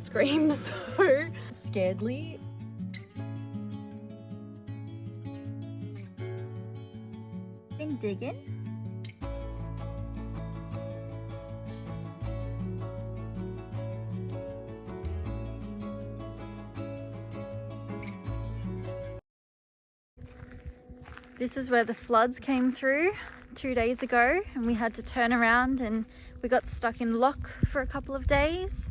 screamed so scaredly. Been digging? This is where the floods came through 2 days ago, and we had to turn around and we got stuck in lock for a couple of days.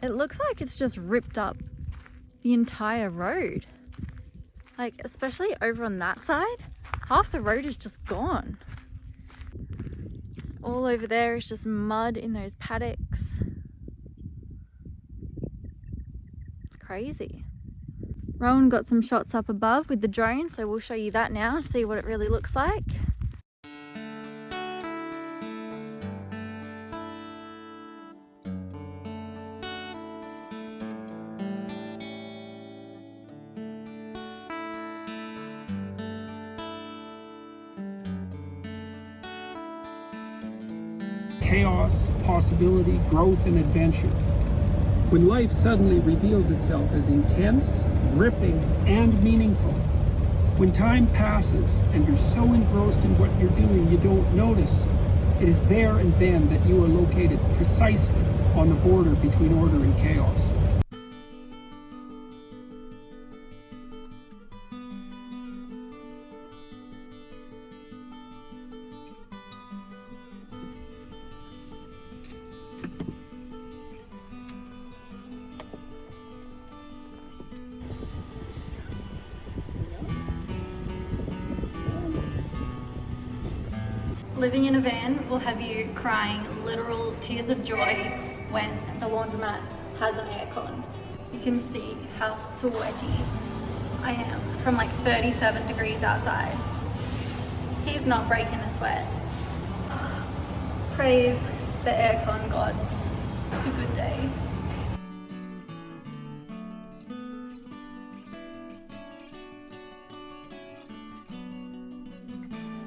It looks like it's just ripped up the entire road. Like, especially over on that side, half the road is just gone. All over there is just mud in those paddocks. It's crazy. Rowan got some shots up above with the drone, so we'll show you that now, see what it really looks like. Chaos, possibility, growth, and adventure. When life suddenly reveals itself as intense, gripping, and meaningful. When time passes and you're so engrossed in what you're doing you don't notice, it is there and then that you are located precisely on the border between order and chaos. Living in a van will have you crying literal tears of joy when the laundromat has an aircon. You can see how sweaty I am from like 37 degrees outside. He's not breaking a sweat. Praise the aircon gods. It's a good day.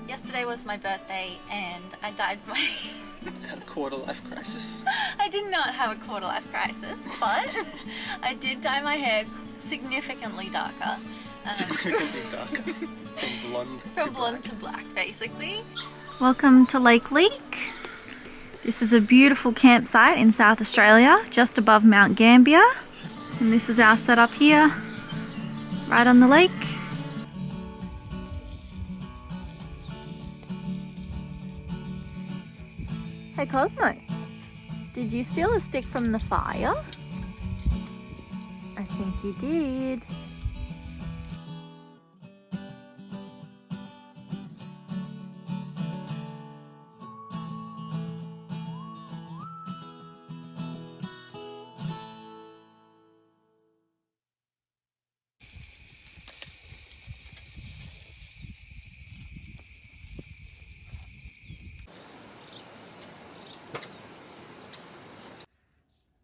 Yesterday was my birthday and I dyed my... Had a quarter life crisis. I did not have a quarter life crisis, but I did dye my hair significantly darker. Significantly darker. From blonde to black, basically. Welcome to Lake Leak. This is a beautiful campsite in South Australia, just above Mount Gambier. And this is our setup here, right on the lake. Hey Cosmo, did you steal a stick from the fire? I think you did.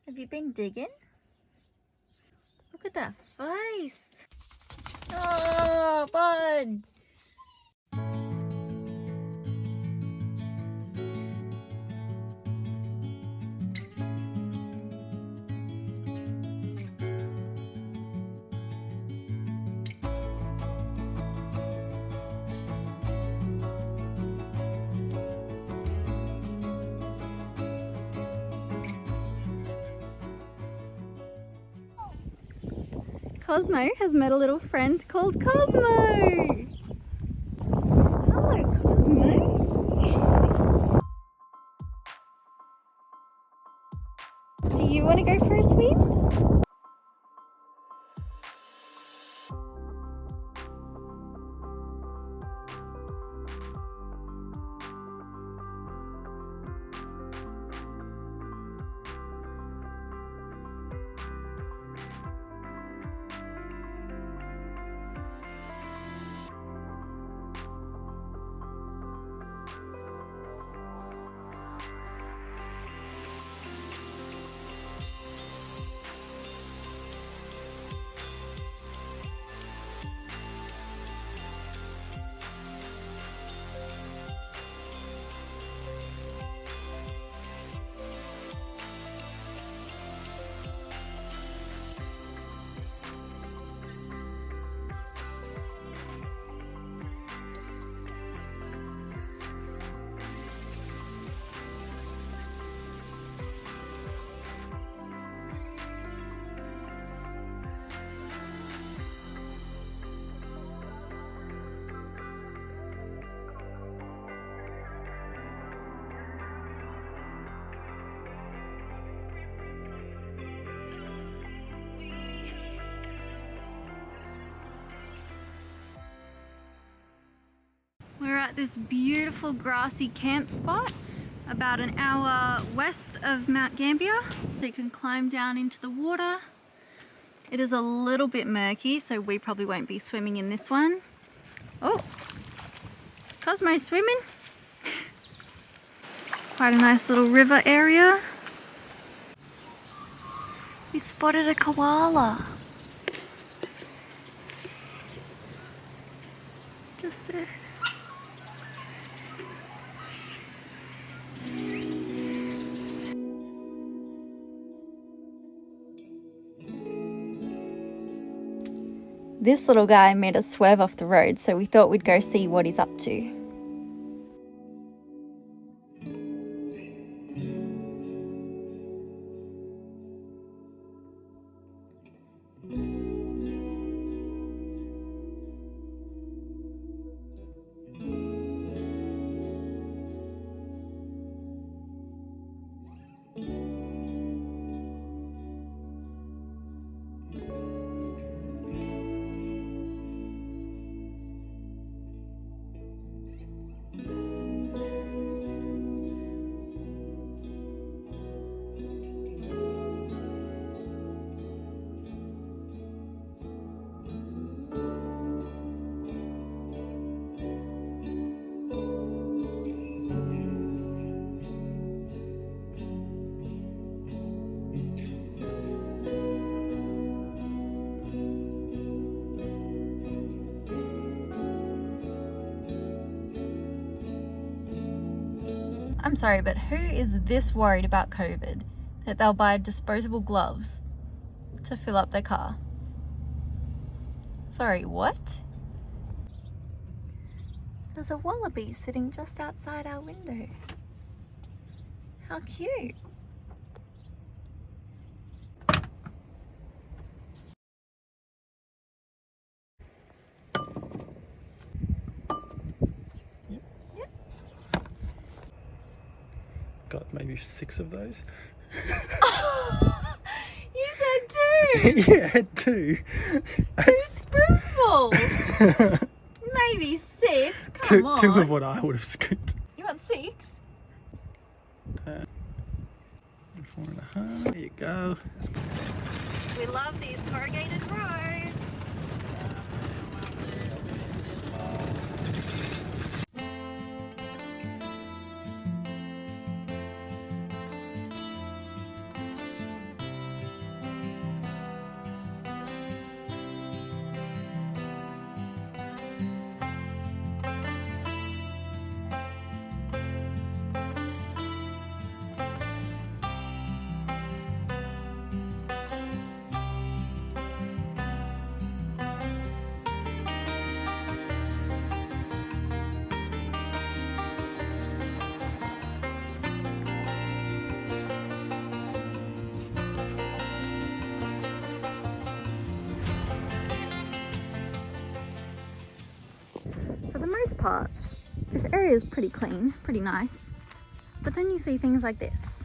Have you been digging? Look at that face. Oh, bud. Cosmo has met a little friend called Cosmo. Hello, Cosmo. Do you want to go for a swim? at this beautiful grassy camp spot about an hour west of Mount Gambier. So you can climb down into the water. It is a little bit murky, so we probably won't be swimming in this one. Oh, Cosmo swimming. Quite a nice little river area. We spotted a koala. Just there. This little guy made us swerve off the road, so we thought we'd go see what he's up to. I'm sorry, but who is this worried about COVID that they'll buy disposable gloves to fill up their car? Sorry, what? There's a wallaby sitting just outside our window. How cute. Got maybe 6 of those. You said 2! Yeah, 2. 2 spoonfuls! Maybe 6, come on. 2 of what I would have scooped. You want 6? 4.5. There you go. That's good. We love these corrugated roads. For the most part, this area is pretty clean, pretty nice. But then you see things like this.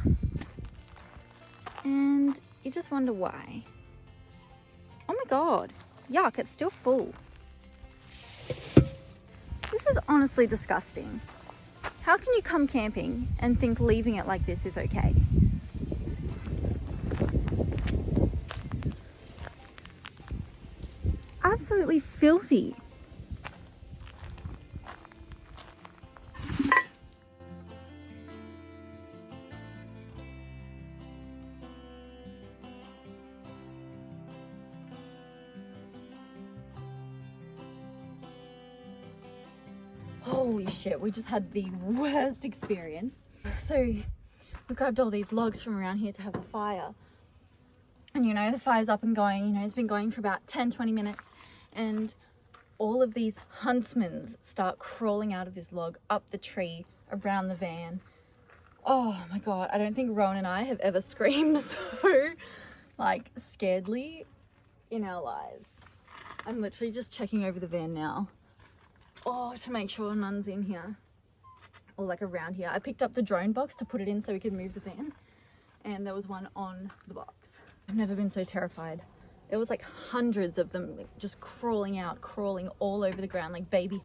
And you just wonder why. Oh my god, yuck, it's still full. This is honestly disgusting. How can you come camping and think leaving it like this is okay? Absolutely filthy. Holy shit, we just had the worst experience. So we grabbed all these logs from around here to have a fire. And you know, the fire's up and going, you know, it's been going for about 10-20 minutes. And all of these huntsmen start crawling out of this log, up the tree, around the van. Oh my god, I don't think Rowan and I have ever screamed so, like, scaredly in our lives. I'm literally just checking over the van now. Oh, to make sure none's in here. Or like around here. I picked up the drone box to put it in so we could move the van. And there was one on the box. I've never been so terrified. There was like hundreds of them, like, just crawling out, crawling all over the ground like baby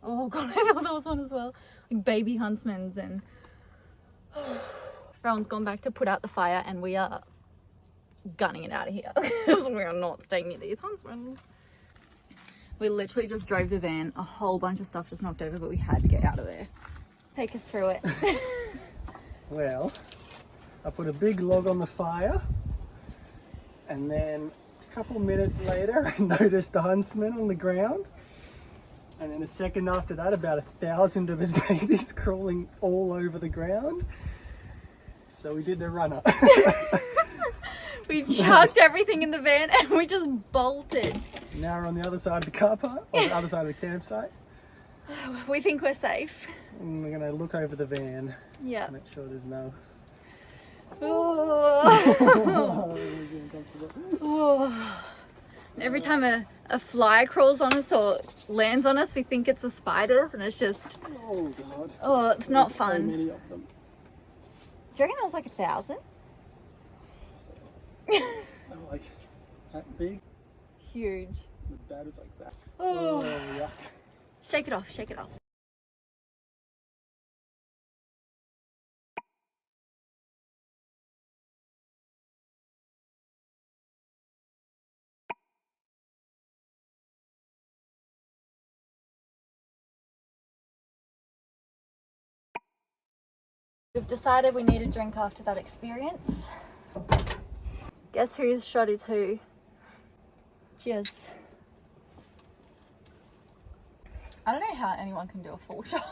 Oh god, I thought there was one as well. Like baby huntsmans, and Rowan's gone back to put out the fire and we are gunning it out of here because we are not staying near these huntsmen. We literally just drove the van, a whole bunch of stuff just knocked over, but we had to get out of there. Take us through it. Well, I put a big log on the fire, and then a couple minutes later I noticed the huntsman on the ground, and then a second after that about 1,000 of his babies crawling all over the ground. So we did the runner. We chucked everything in the van and we just bolted. Now we're on the other side of the car park, or the other side of the campsite. We think we're safe. And we're going to look over the van. Yeah. Make sure there's no... Oh. Oh. Every time a fly crawls on us or lands on us, we think it's a spider, and it's just... Oh god. Oh, it's not There's fun. So many of them. Do you reckon there was like 1,000? They're like that big. Huge. The dad is like that. Oh. Yuck. Shake it off, shake it off. We've decided we need a drink after that experience. Guess whose shot is who? Cheers. I don't know how anyone can do a full shot.